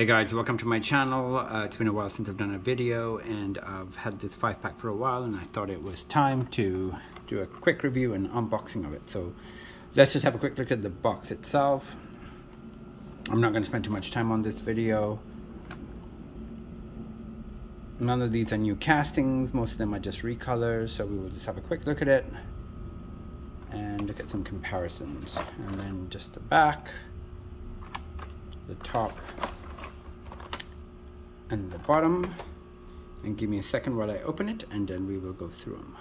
Hey guys, welcome to my channel. It's been a while since I've done a video, and I've had this 5-pack for a while, and I thought it was time to do a quick review and unboxing of it. So let's just have a quick look at the box itself. I'm not going to spend too much time on this video. None of these are new castings, most of them are just recolors, so we will just have a quick look at it and look at some comparisons. And then just the back, the top, and the bottom, and give me a second while I open it, and then we will go through them.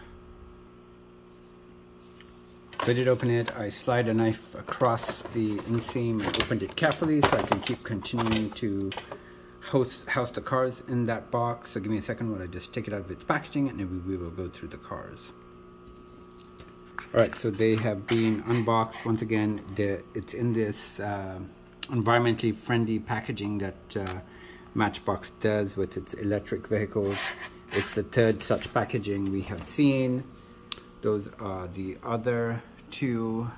So I did open it. I slide a knife across the inseam and opened it carefully so I can keep continuing to house the cars in that box. So give me a second while I just take it out of its packaging, and then we will go through the cars. Alright, so they have been unboxed. Once again, it's in this environmentally friendly packaging that Matchbox does with its electric vehicles. It's the third such packaging we have seen. Those are the other two.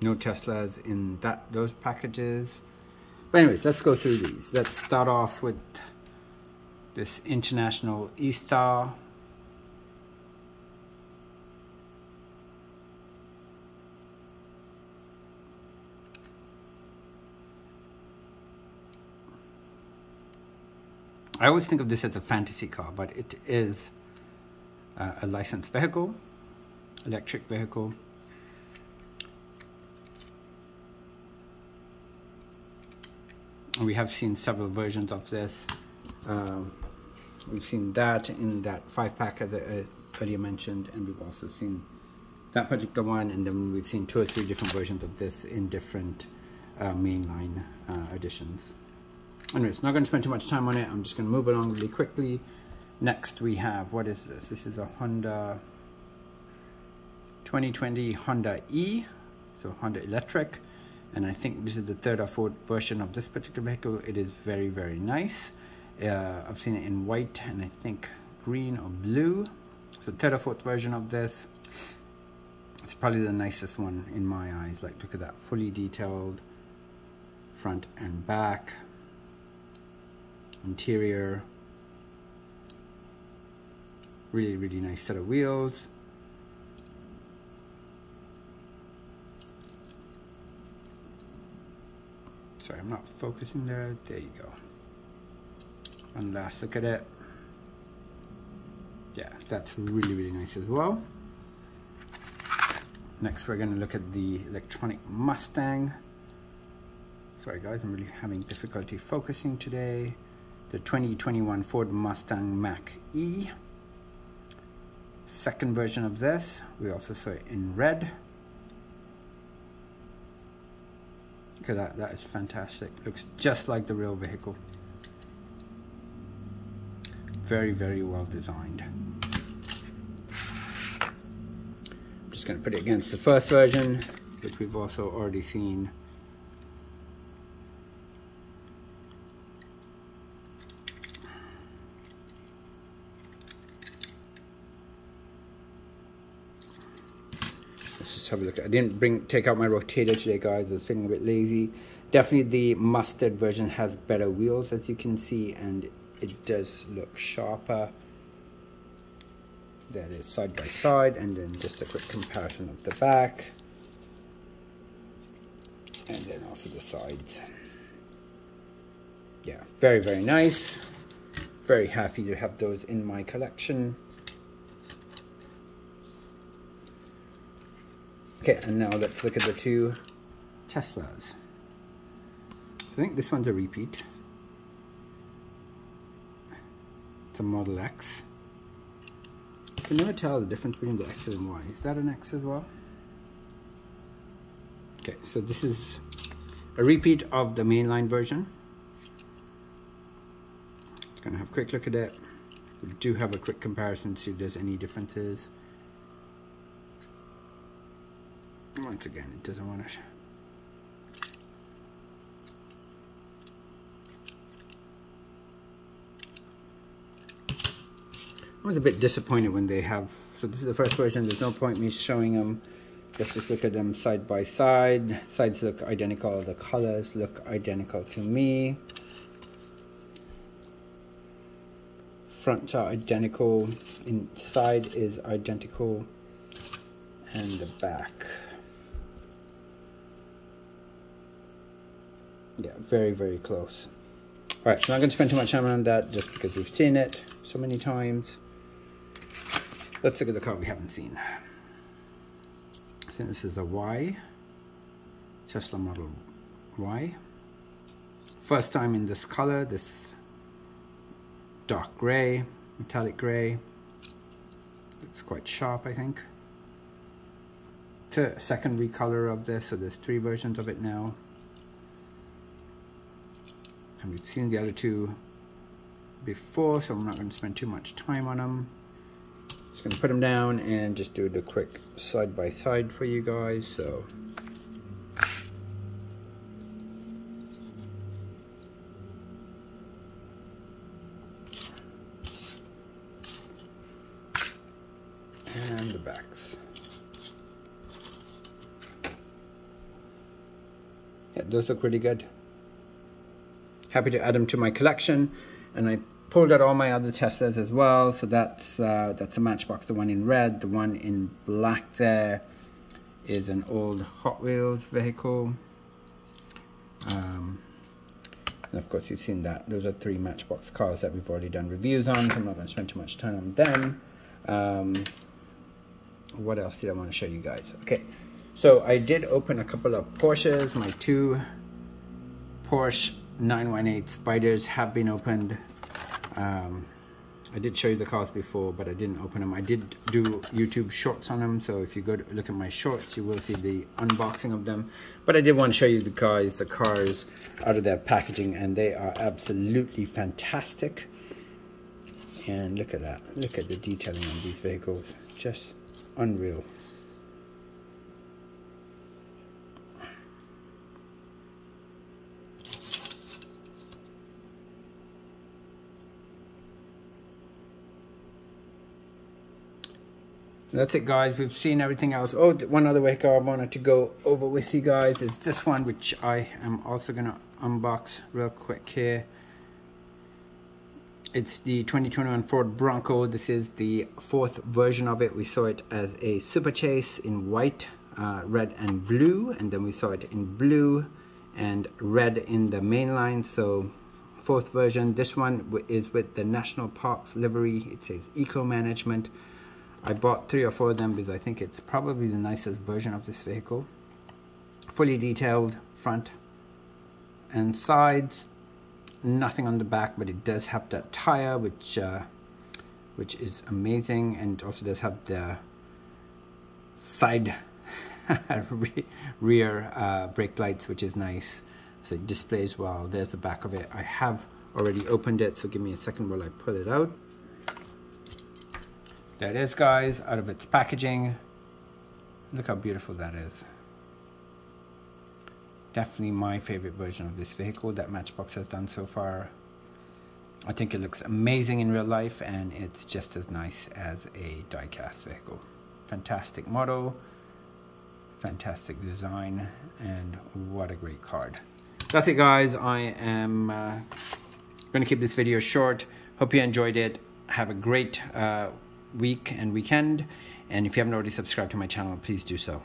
No Teslas in those packages. But anyways, let's go through these. Let's start off with this International E-Star. I always think of this as a fantasy car, but it is a licensed vehicle, electric vehicle. And we have seen several versions of this. We've seen that in that 5-pack as I earlier mentioned, and we've also seen that particular one, and then we've seen 2 or 3 different versions of this in different mainline editions. Anyways, not going to spend too much time on it. I'm just going to move along really quickly. Next we have, what is this? This is a Honda 2020 Honda E, so Honda Electric, and I think this is the 3rd or 4th version of this particular vehicle. It is very, very nice. I've seen it in white and I think green or blue. So 3rd or 4th version of this. It's probably the nicest one in my eyes. Like, look at that, fully detailed front and back. Interior, really, really nice set of wheels. Sorry, I'm not focusing there. There you go. One last look at it. Yeah, that's really, really nice as well. Next, we're going to look at the electronic Mustang. Sorry guys, I'm really having difficulty focusing today. The 2021 Ford Mustang Mach-E. 2nd version of this. We also saw it in red. Look at that, that is fantastic. Looks just like the real vehicle. Very, very well designed. I'm just going to put it against the 1st version, which we've also already seen. Have a look. I didn't take out my rotator today, guys. I was feeling a bit lazy. Definitely the mustard version has better wheels, as you can see, and it does look sharper. That is side by side, and then just a quick comparison of the back, and then also the sides. Yeah, very, very nice. Very happy to have those in my collection. Okay, and now let's look at the 2 Teslas. So I think this one's a repeat. It's a Model X. I can never tell the difference between the X and Y. Is that an X as well? Okay, so this is a repeat of the mainline version. Just gonna have a quick look at it. We do have a quick comparison to see if there's any differences. Once again, it doesn't want it. I was a bit disappointed when they have, so this is the 1st version, there's no point me showing them let's just look at them side by side. Sides look identical, the colors look identical to me. Fronts are identical, inside is identical, and the back. Yeah, very, very close. Alright, so I'm not going to spend too much time on that just because we've seen it so many times. Let's look at the car we haven't seen. I think this is a Y, Tesla Model Y. First time in this color, this dark gray, metallic gray. It's quite sharp, I think. It's a second recolor of this, so there's 3 versions of it now. And we've seen the other 2 before, so I'm not going to spend too much time on them. Just going to put them down and just do the quick side by side for you guys. So and the backs. Yeah, those look really good. Happy to add them to my collection, and I pulled out all my other Teslas as well. So that's a Matchbox, the one in red. The one in black there is an old Hot Wheels vehicle. And of course you've seen that. Those are 3 Matchbox cars that we've already done reviews on, so I'm not going to spend too much time on them. What else did I want to show you guys? Okay, so I did open a couple of Porsches. My 2 Porsche 918 Spiders have been opened. I did show you the cars before, but I didn't open them. I did do YouTube shorts on them, so if you go to look at my shorts, you will see the unboxing of them. But I did want to show you the cars out of their packaging, and they are absolutely fantastic. And look at that. Look at the detailing on these vehicles. Just unreal. That's it, guys. We've seen everything else. Oh, one other vehicle I wanted to go over with you guys is this one, which I am also going to unbox real quick here. It's the 2021 Ford Bronco. This is the 4th version of it. We saw it as a Super Chase in white, red and blue, and then we saw it in blue and red in the main line. So 4th version. This one is with the National Parks livery. It says Eco Management. I bought 3 or 4 of them because I think it's probably the nicest version of this vehicle. Fully detailed front and sides. Nothing on the back, but it does have that tire, which is amazing, and also does have the side rear brake lights, which is nice. So it displays well. There's the back of it. I have already opened it, so give me a second while I pull it out. There it is, guys, out of its packaging. Look how beautiful that is. Definitely my favorite version of this vehicle that Matchbox has done so far. I think it looks amazing in real life, and it's just as nice as a die-cast vehicle. Fantastic model, fantastic design, and what a great card. That's it, guys. I am going to keep this video short. Hope you enjoyed it. Have a great week and weekend, and if you haven't already subscribed to my channel, please do so.